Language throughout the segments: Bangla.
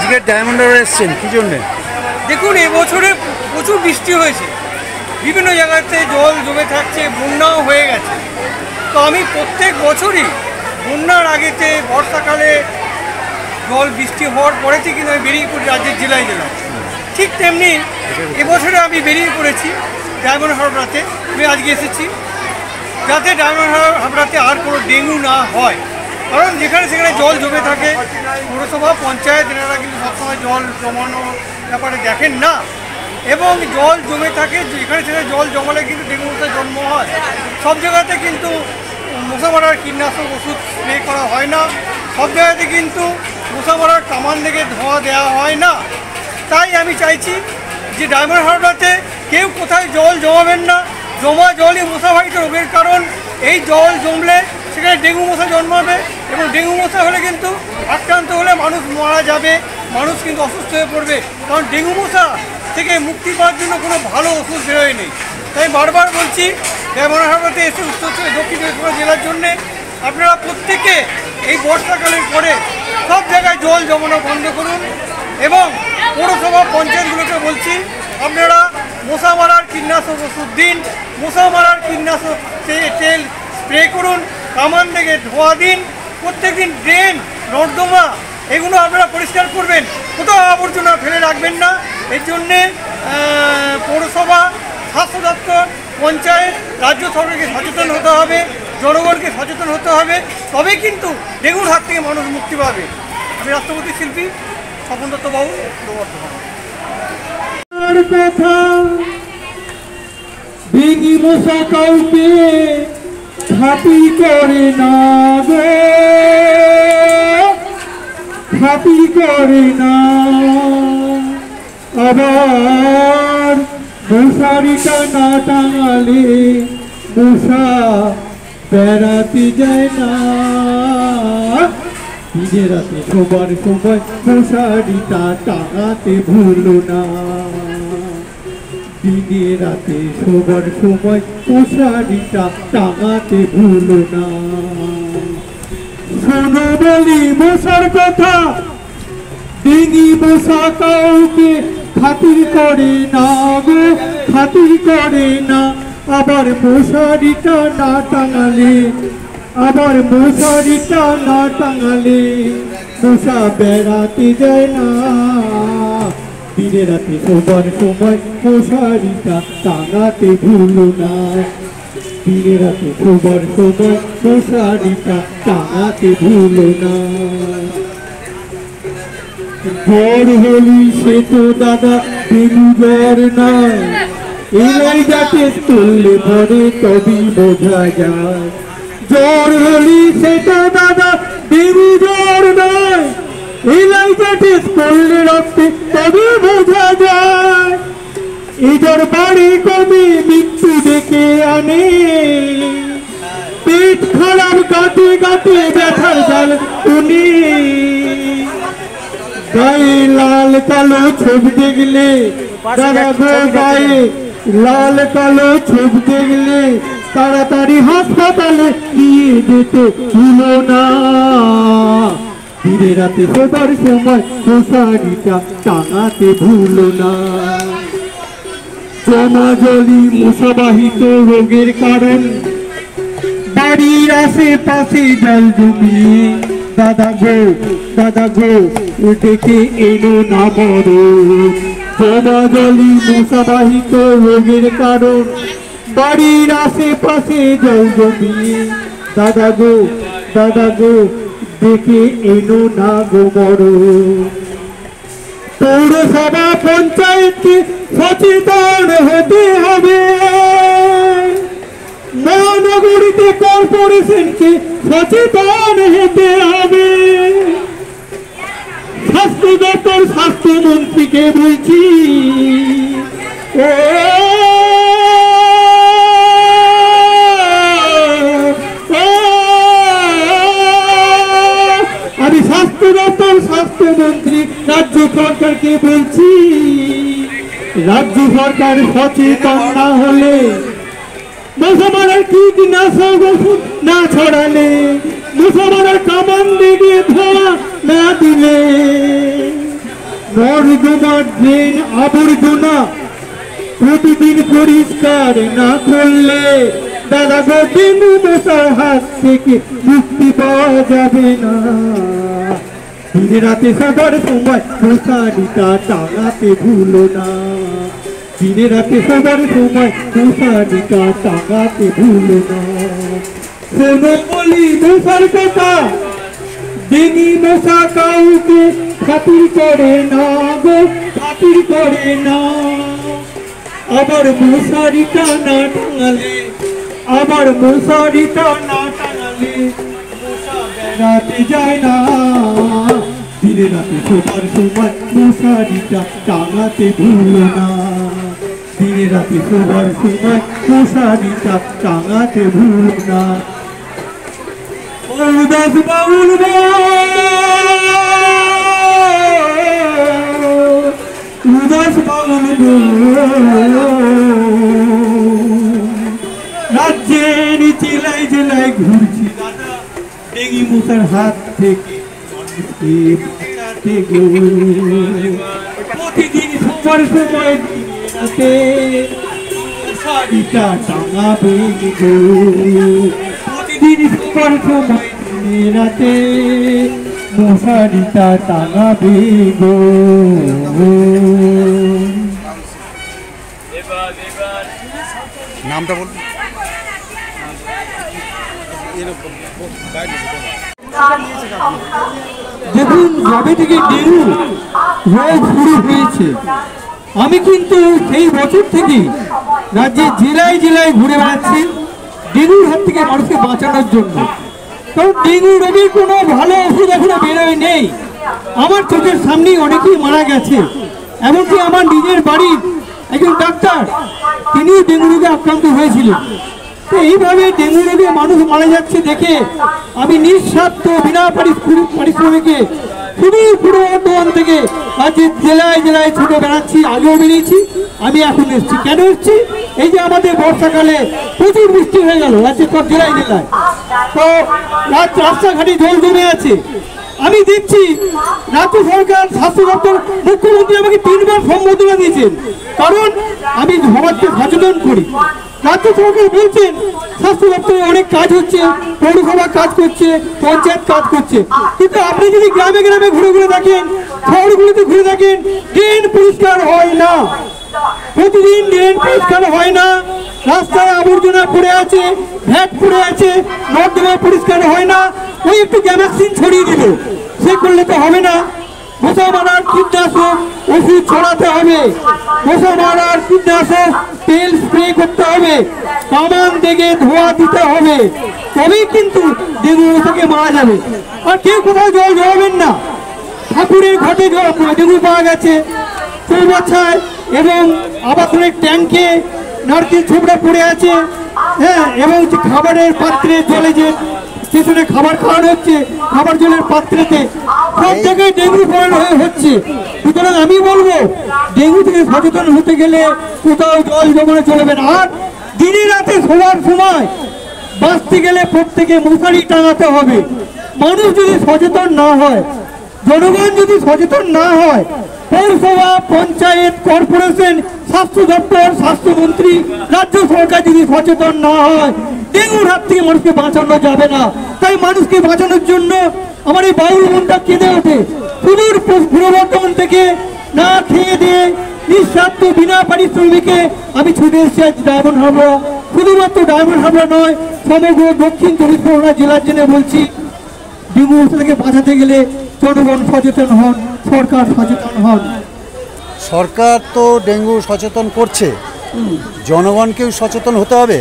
আজকে ডায়মন্ড হারবার এসছেন কি জন্যে? দেখুন, এবছরে প্রচুর বৃষ্টি হয়েছে, বিভিন্ন জায়গাতে জল জমে থাকছে, বন্যাও হয়ে গেছে। তো আমি প্রত্যেক বছরই বন্যার আগেতে বর্ষাকালে জল বৃষ্টি হওয়ার পরেতে কিন্তু আমি বেরিয়ে পড়ি রাজ্যের জেলায় জেলায়। ঠিক তেমনি এবছরে আমি বেরিয়ে পড়েছি ডায়মন্ড হারবারতে। আমি আজকে এসেছি যাতে ডায়মন্ড হারবারতে আর কোনো ডেঙ্গু না হয়, কারণ যেখানে সেখানে জল জমে থাকে পৌরসভা পঞ্চায়েত এনারা কিন্তু সবসময় জল জমানো ব্যাপারে দেখেন না, এবং জল জমে থাকে যেখানে সেখানে জল জমালে কিন্তু ডেঙ্গু মশার জন্ম হয়। সব জায়গাতে কিন্তু মশা মারার কীটনাশক ওষুধ স্প্রে করা হয় না, সব জায়গাতে কিন্তু মশা মারার কামান থেকে ধোঁয়া দেওয়া হয় না। তাই আমি চাইছি যে ডায়মন্ড হারবারতে কেউ কোথায় জল জমাবেন না, জমা জলই মশাবাহিত রোগের কারণ। এই জল জমলে সেখানে ডেঙ্গু মশা জন্মাবে, এবং ডেঙ্গু মশা হলে কিন্তু আক্রান্ত হলে মানুষ মারা যাবে, মানুষ কিন্তু অসুস্থ হয়ে পড়বে, কারণ ডেঙ্গু মশা থেকে মুক্তি পাওয়ার জন্য কোনো ভালো ওষুধ বেরোয় নেই। তাই বারবার বলছি ডায়মন্ড হারবারতে এসে উত্তর দক্ষিণ চব্বিশ পরগনা জেলার জন্যে আপনারা প্রত্যেকে এই বর্ষাকালের পরে সব জায়গায় জল জমানো বন্ধ করুন, এবং পৌরসভা পঞ্চায়েতগুলোকে বলছি আপনারা মশা মারার কীটনাশক ওষুধ দিন, মশা মারার কীটনাশক তেল স্প্রে করুন, কামান থেকে ধোয়া দিন, প্রত্যেকদিন ড্রেন নর্দমা এগুলো আপনারা পরিষ্কার করবেন, কোথাও আবর্জনা ফেলে রাখবেন না। এর জন্যে পৌরসভা, স্বাস্থ্য দপ্তর, পঞ্চায়েত, রাজ্য সরকারকে সচেতন হতে হবে, জনগণকে সচেতন হতে হবে, তবেই কিন্তু ডেঙ্গুর হাত থেকে মানুষ মুক্তি পাবে। আমি রাষ্ট্রপতি শিল্পী স্বপন দত্ত বাবু কথা ডেঙ্গি মশা কাউকে খাতির করে না গো, খাতির করে না। আবার মশারিটা না টাঙালে মশা বেড়াতে যায় না। দিনে রাতে সবার সময় মশারিটা টাঙাতে ভুলো না, দিনে রাতে সবার সময় মশারিটা টাঙাতে ভুলো না। শোনো বলি মশার কথা, ডেঙ্গি মশা কাউকে খাতির করে না গো, খাতির করে না। আবার মশারিটা না টাঙালে, আবার মশারিটা না টাঙালে মশা বেড়াতে যায় না। দিনে রাতে সবার সময় মশারিটা টাঙাতে ভুলো না, দিনে রাতে সবার সময় মশারিটা টাঙাতে ভুলো না। জ্বর হলি সে তো দাদা ডেঙ্গু জ্বর নয়, এলাই যাতে তুললে পরে তবেই বোঝা যায়। জ্বর হলি সে তো দাদা ডেঙ্গু জ্বর নয়, এলাই যাতে তুললে রক্তে তবেই বোঝা যায়। এই জ্বর বাড়ি কমে মৃত্যু ডেকে আনে, পেট খারাপ গাঁটে গাঁটে ব্যথার জাল টুনি। গায়ে লাল কালো ছোপ দেখলে দাদা গো, গায়ে লাল কালো ছোপ দেখলে তাড়াতাড়ি হাসপাতালে নিয়ে যেতে ভুলো না। দিনে রাতে সবার সময় মশারিটা টাঙাতে ভুলো না। জমা জলি মশাবাহিত রোগের কারণ, বাড়ির আশেপাশে জল জমিয়ে দাদা গো ডেকে এলো না বড়। জমা জলি মশাবাহিত রোগের কারণ, বাড়ির আশেপাশে জল জমিয়ে দাদা গো ডেকে এলো না গো বড়। পৌরসভা পঞ্চায়েতকে সচেতন হতে হবে, মহানগরীতে কর্পোরেশনকে সচেতন হতে হবে। স্বাস্থ্য দপ্তর স্বাস্থ্যমন্ত্রীকে বলছি, আমি স্বাস্থ্য দপ্তর স্বাস্থ্যমন্ত্রী রাজ্য সরকারকে বলছি, রাজ্য সরকার সচেতন না হলে, মশা মারার কীটনাশক ওষুধ না ছড়ালে, মশা মারার কামান দিয়ে ধোঁয়া না দিলে নর্দমা ড্রেন আবর্জনা প্রতিদিন পরিষ্কার না করলে দাদা গো ডেঙ্গু মশার হাত থেকে মুক্তি পাওয়া যাবে না। দিনে রাতে সবার সময় মশারিটা টাঙাতে ভুলো না। দিনে রাতে সবার সময় মশারিটা টাঙাতে ভুলো না। শোনো বলি মশার কথা, ডেঙ্গি মশা কাউকে খাতির করে না গো, খাতির করে না। আবার মশারিটা না টাঙালে, আবার মশারিটা না টাঙালে মশা বেড়াতে যায় না। দিনে রাতে সবার সময় মশারিটা টাঙাতে ভুলো না। দিনে রাতে সবার সময় মশারিটা টাঙাতে ভুলো না। উদাস বাউল উদাস বাউল রাজ্যের জেলায় জেলায় ঘুরছি দাদা, ডেঙ্গি মশার হাত থেকে মানুষকে বাঁচাতে গো। প্রতিদিন সবার সময় দিনে রাতে মশারিটা টাঙাবে গো। প্রতিদিন সবার সময় দিনে রাতে মশারিটা টাঙাবে গো। নামটা বলুন। দেখুন, যবে থেকে ডেঙ্গু রোগ শুরু হয়েছে আমি কিন্তু সেই বছর থেকে রাজ্যের জেলায় জেলায় ঘুরে বেড়াচ্ছি ডেঙ্গুর হাত থেকে মানুষকে বাঁচানোর জন্য। কারণ ডেঙ্গু রোগের কোনো ভালো ওষুধ এখনো বেরোয় নেই। আমার চোখের সামনেই অনেকেই মারা গেছে। এমনকি আমার নিজের বাড়ির একজন ডাক্তার, তিনিও ডেঙ্গু রোগে আক্রান্ত হয়েছিলেন। তো এইভাবে ডেঙ্গু রোগে মানুষ মারা যাচ্ছে দেখে আমি নিঃস্বার্থ বিনা পারিশ্রমিকে খুবই পূর্ব বর্ধমান থেকে রাজ্যের জেলায় জেলায় ছুটে বেড়াচ্ছি। আগেও বেরিয়েছি, আমি এখন এসেছি। কেন এসেছি? এই যে আমাদের বর্ষাকালে প্রচুর বৃষ্টি হয়ে গেল রাজ্যের সব জেলায় জেলায়, তো রাস্তাঘাটে জল জমে আছে। আমি দেখছি রাজ্য সরকার, স্বাস্থ্য দপ্তর, মুখ্যমন্ত্রী আমাকে 3 বার সম্বোধনা দিয়েছেন, কারণ আমি সমাজকে সচেতন করি। রাজ্য সরকার বলছেন স্বাস্থ্য দপ্তরে অনেক কাজ হচ্ছে, পৌরসভা কাজ করছে, পঞ্চায়েত কাজ করছে, কিন্তু আপনি যদি গ্রামে গ্রামে ঘুরে ঘুরে দেখেন, শহরগুলোতে ঘুরে দেখেন, ড্রেন পরিষ্কার হয় না। প্রতিদিন ড্রেন পরিষ্কার হয় না, রাস্তায় আবর্জনা পড়ে আছে, ভ্যাট পড়ে আছে, নর্দমা পরিষ্কার হয় না। ওই একটু গ্যামাক্সিন ছড়িয়ে দিল, সে করলে তো হবে না। মশা মারার কীটনাশক ওষুধ ছড়াতে হবে, মশা মারার কীটনাশক তেল স্প্রে করতে হবে, কামান থেকে ধোয়া দিতে হবে, তবেই কিন্তু ডেঙ্গু থেকে মারা যাবে। আর কেউ কোথাও জল জড়াবেন না। ঠাকুরের ঘাটে ডেঙ্গু পাওয়া গেছে, চৌবাচ্চায় এবং আবাসনের ট্যাঙ্কে নারকেল ছোবড়া পড়ে আছে, হ্যাঁ, এবং খাবারের পাত্রে জলে যে স্টেশনে খাবার খাওয়ানো হচ্ছে, খাবার জলের পাত্রেতে, সব জায়গায় ডেঙ্গু হচ্ছে। সুতরাং আমি বলবো ডেঙ্গু থেকে সচেতন হতে গেলে কোথাও জল জমানো চলবে না। আর দিনে রাতে শোয়ার সময় বাঁচতে গেলে প্রত্যেকে মশারি টাঙাতে হবে। মানুষ যদি সচেতন না হয়, জনগণ যদি সচেতন না হয়, পৌরসভা, পঞ্চায়েত, কর্পোরেশন, স্বাস্থ্য দপ্তর, স্বাস্থ্যমন্ত্রী, রাজ্য সরকার যদি সচেতন না হয়, ডেঙ্গুর হাত থেকে মানুষকে বাঁচানো যাবে না। তাই মানুষকে বাঁচানোর জন্য আমার এই বাউল মনটা কেঁদে ওঠে। সুদূর পূর্ব বর্ধমান থেকে না খেয়ে দিয়ে নিঃস্বার্থ বিনা পারিশ্রমিকে আমি ছুটে এসেছি আজ ডায়মন্ড হাবড়া। শুধুমাত্র ডায়মন্ড হাবড়া নয়, সমগ্র দক্ষিণ 24 পরগনা জেলার জন্য বলছি, ডেঙ্গু থেকে বাঁচাতে গেলে জনগণ সচেতন হন, সরকার সচেতন হন। সরকার তো ডেঙ্গু সচেতন করছে, জনগণকেও সচেতন হতে হবে।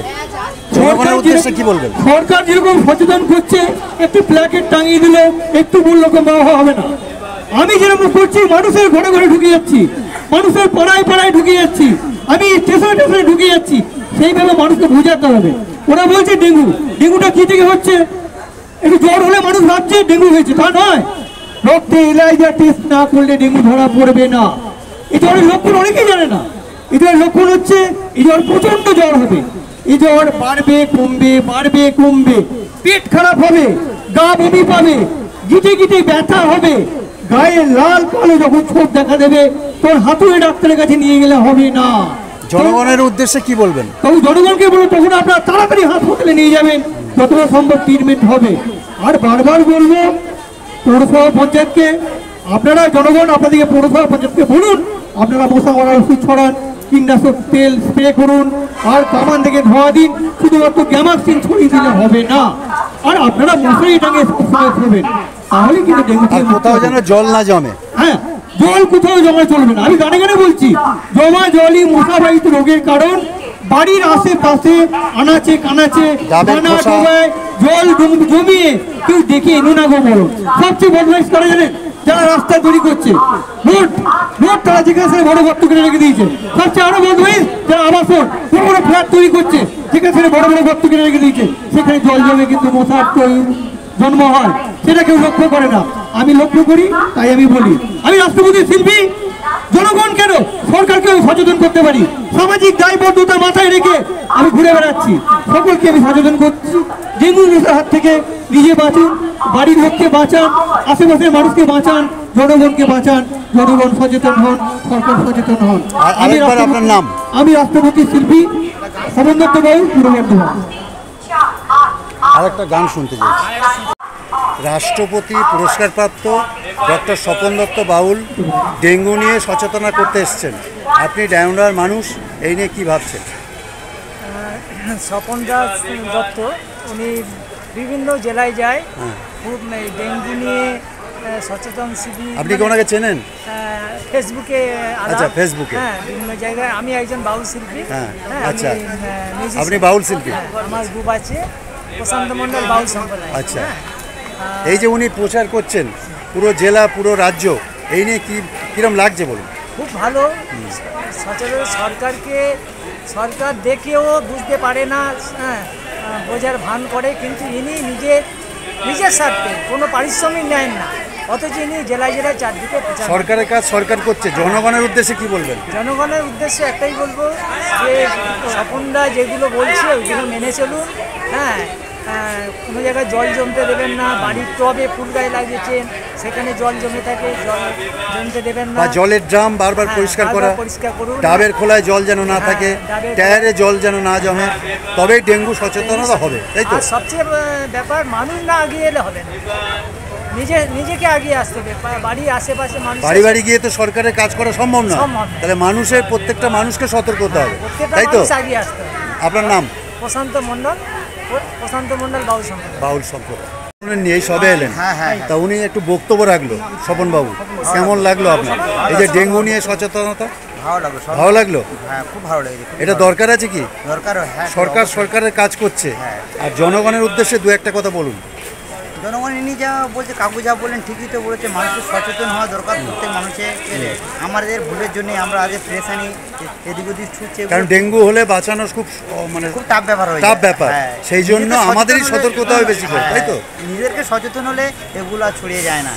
জনগণের উদ্দেশ্যে কি বলবেন? সরকার যেরকম সচেতন করছে, একটু প্ল্যাকেট টাঙিয়ে দিলে, একটু মূল্য কম হবে না। আমি যেরকম করছি, মানুষের ঘরে ঘরে ঢুকে যাচ্ছি, মানুষের পাড়ায় পাড়ায় ঢুকে যাচ্ছি, আমি স্টেশনে স্টেশনে ঢুকে যাচ্ছি, সেইভাবে মানুষকে বোঝাতে হবে। ওরা বলছে ডেঙ্গু, ডেঙ্গুটা কি থেকে হচ্ছে? একটু জ্বর হলে মানুষ ভাবছে ডেঙ্গু হয়েছে, তা নয়। রক্তে এলাইজা টেস্ট না করলে ডেঙ্গু ধরা পড়বে না। এই জ্বরের লক্ষণ অনেকেই জানে না। এই জ্বরের লক্ষণ হচ্ছে এই জ্বর প্রচন্ড জ্বর হবে, এই জ্বর বাড়বে কমবে, বাড়বে কমবে, পেট খারাপ হবে, গা বমি পাবে, গিটে গিটে ব্যথা হবে, গায়ে লাল কালো যখন ছোপ দেখা দেবে তোর হাতুড়ে ডাক্তারের কাছে নিয়ে গেলে হবে না। জনগণের উদ্দেশ্যে কি বলবেন? তখন জনগণকে বলবো তখন আপনারা তাড়াতাড়ি হাসপাতালে নিয়ে যাবেন, যতটা সম্ভব ট্রিটমেন্ট হবে। আর বারবার বলবো পৌরসভা পঞ্চায়েতকে, আপনারা জনগণ আপনাদেরকে পৌরসভা পঞ্চায়েতকে বলুন আপনারা মশা মারার ওষুধ ছড়ান, কীটনাশক তেল স্প্রে করুন, আর কামান থেকে ধোয়া দিন। শুধুমাত্র গ্যামাক্সিন ছড়িয়ে দিলে হবে না, আর আপনারা মশারি টাঙিয়ে সবসময় করবেন, তাহলে কিন্তু ডেঙ্গু থেকে কোথাও যেন জল না জমে। হ্যাঁ, জল কোথাও জমা চলবে না। আমি গানে গানে বলছি, জমা জলই মশাবাহিত রোগের কারণ। বাড়ির আশেপাশে আনাচে কানাচে জল জমিয়ে কেউ দেখে এনো না গো বলো। সবচেয়ে বদমাইশ করে জানেন যারা রাস্তা তৈরি করছে, রোড তারা যেখানে বড় গর্ত করে রেখে দিয়েছে। সবচেয়ে আরো বদমাইশ যারা আবাসন বড় বড় ফ্ল্যাট তৈরি করছে, যেখানে বড় বড় গর্ত করে রেখে দিয়েছে, সেখানে জল জমে কিন্তু মশার জন্ম হয়, সেটা কেউ লক্ষ্য করে না। আমি লক্ষ্য করি, তাই আমি বলি। আমি রাষ্ট্রপতি শিল্পী, জনগণ কেন সরকারকেও সচেতন করতে পারি। সামাজিক দায়বদ্ধতা মাথায় রেখে আমি ঘুরে বেড়াচ্ছি, সকলকে আমি সচেতন করছি। ডেঙ্গু মশার হাত থেকে নিজে বাঁচুন, বাড়ির লোককে বাঁচান, আশেপাশের মানুষকে বাঁচান, জনগণকে বাঁচান। জনগণ সচেতন হন, সরকার সচেতন হন। আপনার নাম? আমি রাষ্ট্রপতি শিল্পী শোভন দত্ত বাবু, পূর্ব বর্ধমান। আরেকটা গান শুনতে চাইছি। রাষ্ট্রপতি পুরস্কারপ্রাপ্ত ডক্টর স্বপন দত্ত বাউল ডেঙ্গু নিয়ে সচেতনা করতে এসছেন। আপনি ডায়মন্ডার মানুষ, এই নিয়ে কি ভাবছেন? স্বপন দাস দত্ত উনি বিভিন্ন জেলায় যায়, খুব ডেঙ্গু নিয়ে সচেতন শিবির। আপনি কি ওনাকে চেনেন? ফেসবুকে। আচ্ছা, ফেসবুকে। হ্যাঁ, বিভিন্ন জায়গায়। আমি একজন বাউল শিল্পী। হ্যাঁ, হ্যাঁ, আচ্ছা, আমি আপনি বাউল শিল্পী? আমার গ্রুপ আছে প্রশান্ত মণ্ডল বাউল সম্প্রদায়। আচ্ছা, এই যে উনি প্রচার করছেন পুরো জেলা পুরো রাজ্য, এই নিয়ে কিরম লাগছে বলুন? খুব ভালো। সচেতন সরকার দেখেও বুঝতে পারে না, হ্যাঁ, বোঝার ভান করে, কিন্তু ইনি নিজের স্বার্থে কোনো পারিশ্রমিক নেন না, অথচ ইনি জেলায় জেলায় চারদিকে সরকারের কাজ সরকার করছে। জনগণের উদ্দেশ্যে কি বলবেন? জনগণের উদ্দেশ্যে একটাই বলবো যে স্বপনদা যেগুলো বলছে ওইগুলো মেনে চলুন। হ্যাঁ, কোনো জায়গায় জল জমতে দেবেন না। বাড়ির টবে ফুল গায়ে লাগিয়েছেন, সেখানে জল জমে থাকে, জল জমতে দেবেন না। জলের ড্রাম বারবার পরিষ্কার করা, পরিষ্কার করুন। ডাবের খোলায় জল যেন না থাকে, টায়ারে জল যেন না জমে, তবেই ডেঙ্গু সচেতনতা হবে, তাই তো? সবচেয়ে ব্যাপার, মানুষ না আগিয়ে এলে হবে না, নিজেকে আগিয়ে আসতে হবে। বাড়ি আশেপাশে মানুষ বাড়ি বাড়ি গিয়ে তো সরকারের কাজ করা সম্ভব না, তাহলে মানুষের প্রত্যেকটা মানুষকে সতর্ক হতে হবে, তাই তো? আগিয়ে আসতে হবে। আপনার নাম? প্রশান্ত মণ্ডল বাউল সম্প্রদায়। নিয়ে সবে এলেন, তা উনি একটু বক্তব্য রাখলো স্বপন বাবু, কেমন লাগলো আপনার এই যে ডেঙ্গু নিয়ে সচেতনতা? ভালো লাগলো? হ্যাঁ, খুব ভালো লেগেছে। এটা দরকার আছে কি? দরকার, হ্যাঁ। সরকারের কাজ করছে, আর জনগণের উদ্দেশ্যে দু একটা কথা বলুন। জনগণ ইনি যা বলছে, কাকু যা বললেন ঠিকই তো বলেছে। মানুষের সচেতন হওয়া দরকার, প্রত্যেক মানুষের। আমাদের ভুলের জন্য আমরা আগে প্রেশানি এদিক ওদিক ছুটছে, কারণ ডেঙ্গু হলে বাঁচানো খুব খুব টাফ ব্যাপার হয়ে টাফ ব্যাপার। সেই জন্য আমাদেরই সতর্ক হতে হবে বেশি করে, তাই তো? নিজেদেরকে সচেতন হলে এগুলো আর ছড়িয়ে যায় না।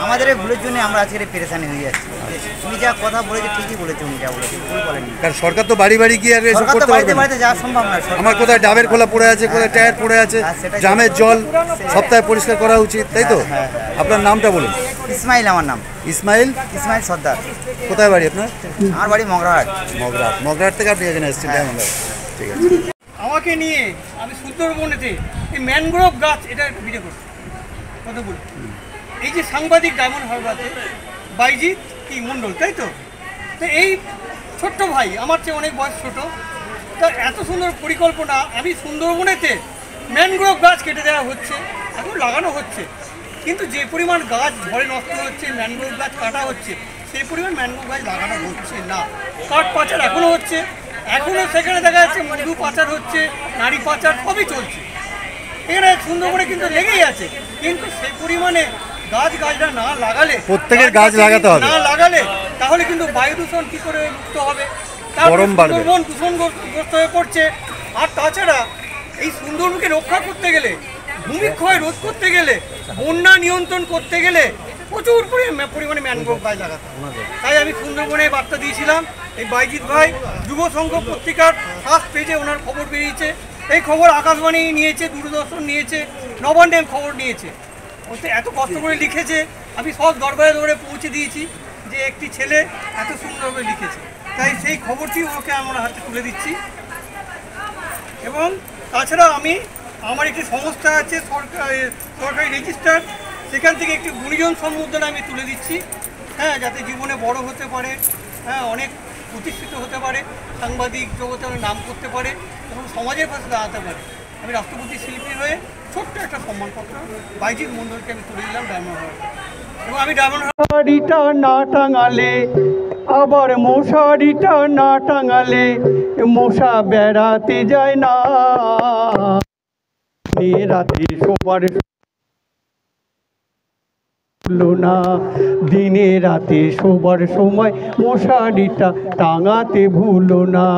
আমাদের এই ভুলের জন্য আমরা আজকে পেরেশানি হয়ে যাচ্ছি। উনি যা কথা বলেছে ঠিকই বলেছে, উনি যা বলেছে ভুল বলেননি। কারণ সরকার তো বাড়ি বাড়ি গিয়ে এসব করতে পারবে না। বাড়িতে যাওয়া সম্ভব না। আমার কোথায় ডাবের খোলা পড়ে আছে, কোথায় টায়ার পড়ে আছে, ড্রামের জল সপ্তাহে পরিষ্কার করা উচিত, তাই তো? আপনার নামটা বলুন। ইসমাইল আমার নাম। ইসমাইল সর্দার। কোথায় বাড়ি আপনার? আমার বাড়ি মগরাহাট। মগরাহাট থেকে আপনি এখানে এসেছেন? ঠিক আছে। আমাকে নিয়ে আমি সুন্দরবনেতে এই ম্যানগ্রোভ গাছ, এটা একটা ভিডিও করছি, কথা বলি। এই যে সাংবাদিক ডায়মন্ড হারবারে বাইজিৎ কি মণ্ডল, তাই তো? তো এই ছোট্ট ভাই, আমার চেয়ে অনেক বয়স ছোট, তা এত সুন্দর পরিকল্পনা। আমি সুন্দরবনেতে ম্যানগ্রোভ গাছ কেটে দেওয়া হচ্ছে, এখন লাগানো হচ্ছে, কিন্তু যে পরিমাণ গাছ ঝড়ে নষ্ট হচ্ছে, ম্যানগ্রোভ গাছ কাটা হচ্ছে, সেই পরিমাণ ম্যানগ্রোভ গাছ লাগানো হচ্ছে না। কাঠ পাচার এখনও হচ্ছে, এখনও সেখানে দেখা যাচ্ছে মধু পাচার হচ্ছে, নারী পাচার সবই চলছে। এখানে সুন্দরবনে কিন্তু লেগেই আছে, কিন্তু সেই পরিমাণে গাছটা না লাগালে, প্রত্যেকের গাছ লাগাতে হবে, না লাগালে তাহলে কিন্তু বায়ু দূষণ কি করে মুক্ত হবে? গরম বাড়বে, সুন্দরবন দূষণগ্রস্ত হয়ে পড়ছে। আর তাছাড়া এই সুন্দরবনকে রক্ষা করতে গেলে, ভূমিক্ষয় রোধ করতে গেলে, বন্যা নিয়ন্ত্রণ করতে গেলে প্রচুর পরিমাণে ম্যানগ্রোভ গাছ লাগাতে হবে। তাই আমি সুন্দরবনে বার্তা দিয়েছিলাম। এই বাইজিৎ ভাই যুব সংঘ পত্রিকার ফার্স্ট পেজে ওনার খবর বেরিয়েছে। এই খবর আকাশবাণী নিয়েছে, দূরদর্শন নিয়েছে, নবান্নে খবর নিয়েছে। ওতে এত কষ্ট করে লিখেছে আমি সব দরবারে দরবারে পৌঁছে দিয়েছি যে একটি ছেলে এত সুন্দরভাবে লিখেছে, তাই সেই খবরটি ওকে আমরা হাতে তুলে দিচ্ছি। এবং তাছাড়া আমার একটি সংস্থা আছে সরকারি রেজিস্টার, সেখান থেকে একটি গুণীজন সম্বর্ধনা আমি তুলে দিচ্ছি, হ্যাঁ, যাতে জীবনে বড় হতে পারে, হ্যাঁ, অনেক প্রতিষ্ঠিত হতে পারে, সাংবাদিক জগতে অনেক নাম করতে পারে এবং সমাজের পাশে দাঁড়াতে পারে। আমি রাষ্ট্রপতি শিল্পী হয়ে ছোট্ট একটা সম্মানপত্র বাইজিৎ মণ্ডলকে আমি তুলে দিলাম ডায়মন্ড হারবার। এবং আমি ডায়মন্ড মশারিটা না টাঙালে, আবার মশারিটা না টাঙালে মশা বেড়াতে যায় না। রাতে সবার না, দিনে রাতে শোবার সময় মশারিটা টাঙাতে ভুলো না।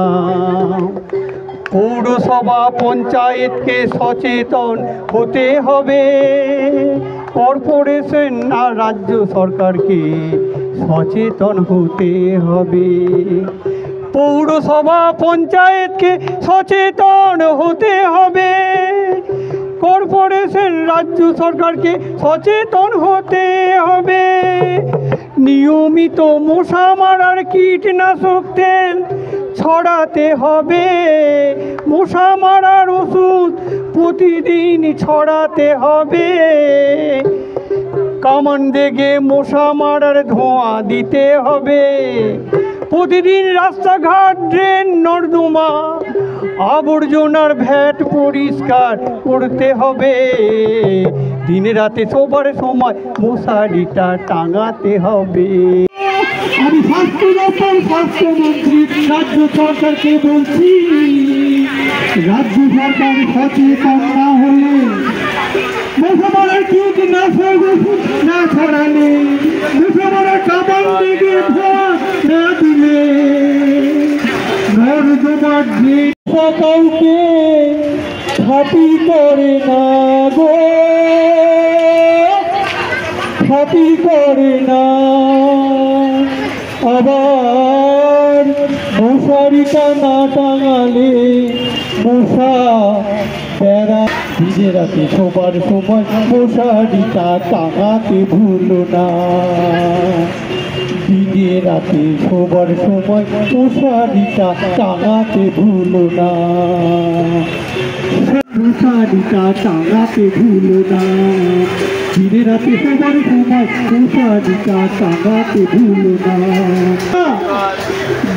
পৌরসভা পঞ্চায়েতকে সচেতন হতে হবে, কর্পোরেশন আর রাজ্য সরকারকে সচেতন হতে হবে। পৌরসভা পঞ্চায়েতকে সচেতন হতে হবে, কর্পোরেশন রাজ্য সরকারকে সচেতন হতে হবে। নিয়মিত মশা মারার কীটনাশক তেল ছড়াতে হবে, মশা মারার ওষুধ প্রতিদিন ছড়াতে হবে। কামান দেগে মশা মারার ধোঁয়া দিতে হবে। প্রতিদিন রাস্তাঘাট, ড্রেন, নর্দমা, আবর্জনার ভ্যাট পরিষ্কার করতে হবে। দিনে রাতে শোবার সময় মশারিটা টাঙাতে হবে। আমি স্বাস্থ্যমন্ত্রী রাজ্য সরকারকে বলছি, রাজ্য সরকার সচেতন না হলে, মশা মারার কীটনাশক ওষুধ না ছড়ালে, মশা মারার কামান থেকে ধোঁয়া না দিলে, নর্দমার ড্রেন কাউকে খাতির করে না গো, খাতির করে না। আবার মশারিটা না টাঙালে মশা বেড়া। দিনে রাতে শোবার সময় মশারিটা টাঙাতে ভুলো না, দিনে রাতে শোবার সময় মশারিটা টাঙাতে ভুলো না, মশারিটা টাঙাতে ভুলো না। দিনে রাতে শোবার সময় মশারিটা টাঙাতে ভুলো না।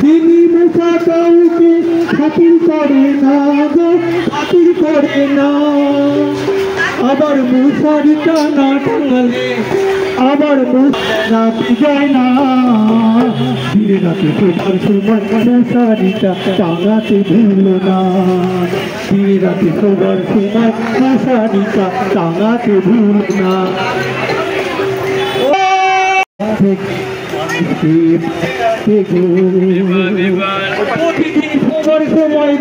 দিনী মশা কাউকে খাতির করে না গো, খাতির করে না। আবার মশারিটা না টাঙালে আবার মশা যায় না। দিনে রাতে শোবার সময় মশারিটা টাঙাতে ভুলো না, দিনে রাতে শোবার সময় মশারিটা টাঙাতে ভুলো না। প্রতিদিন শোবার সময়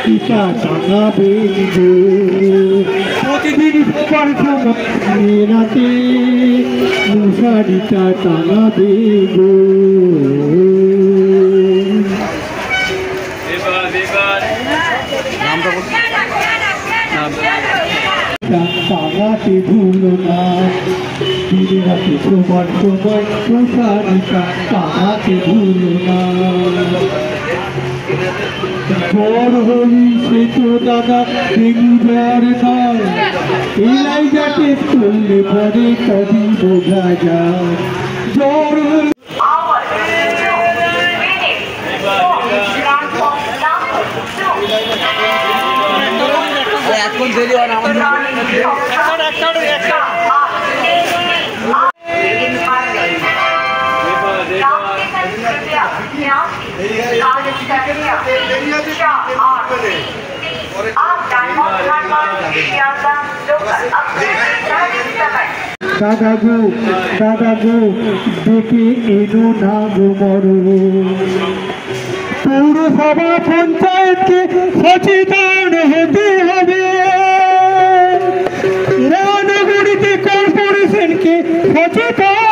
মশারিটা টাঙাবে গো, প্রতিদিন শোবার সময় রাতে মশারিটা টাঙাবে গো। টাঙাতে ভুলো না, দিনে রাতে শোবার সময় মশারিটা টাঙাতে ভুলো না। জ্বর হলি সে তো দাদা ডেঙ্গু জ্বর নয়, এলাইজা টেস্ট করলে পরে তবেই বোঝা যায়। জ্বর এখন দেরি হয় না আমাদের দাদা গো দেখে এলো না গো মরণ। পৌরসভা পঞ্চায়েতকে সচেতন হতে হবে, মহানগরীতে কর্পোরেশনকে সচেতন